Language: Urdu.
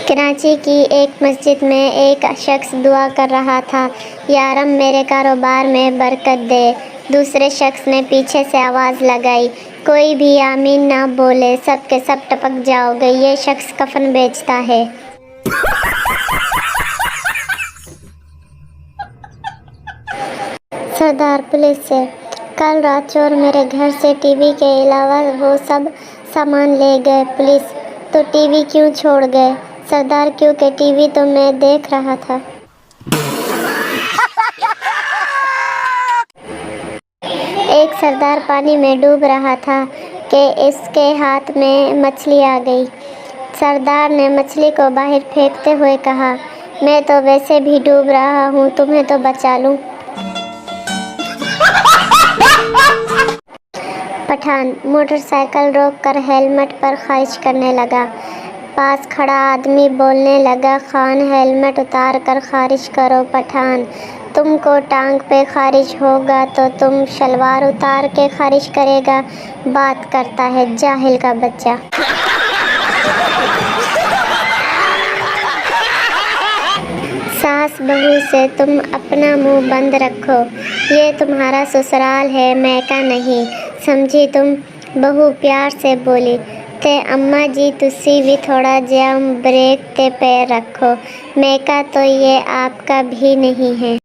کراچی کی ایک مسجد میں ایک شخص دعا کر رہا تھا، یا رب میرے کاروبار میں برکت دے۔ دوسرے شخص نے پیچھے سے آواز لگائی، کوئی بھی آمین نہ بولے، سب کے سب ٹپک جاؤ گے، یہ شخص کفن بیچتا ہے۔ سردار پولیس سے، کل رات چور میرے گھر سے ٹی وی کے علاوہ وہ سب سامان لے گئے۔ پولیس: تو ٹی وی کیوں چھوڑ گئے؟ سردار: کیونکہ ٹی وی تو میں دیکھ رہا تھا۔ ایک سردار پانی میں ڈوب رہا تھا کہ اس کے ہاتھ میں مچھلی آ گئی۔ سردار نے مچھلی کو باہر پھینکتے ہوئے کہا، میں تو ویسے بھی ڈوب رہا ہوں، تمہیں تو بچا لوں۔ پٹھان: موٹر سائیکل روک کر ہیلمٹ پر خارش کرنے لگا۔ پاس کھڑا آدمی بولنے لگا، خان ہیلمٹ اتار کر خارش کرو۔ پٹھان: تم کو ٹانگ پہ خارش ہوگا تو تم شلوار اتار کے خارش کرے گا، بات کرتا ہے جاہل کا بچہ۔ ساس بہو سے تم اپنا منہ بند رکھو، یہ تمہارا سسرال ہے، میکہ نہیں، سمجھی تم؟ بہو پیار سے بولی، تے اماں جی تسی بھی تھوڑا جیا بریک تے پیر رکھو، میکہ تو یہ آپ کا بھی نہیں ہے۔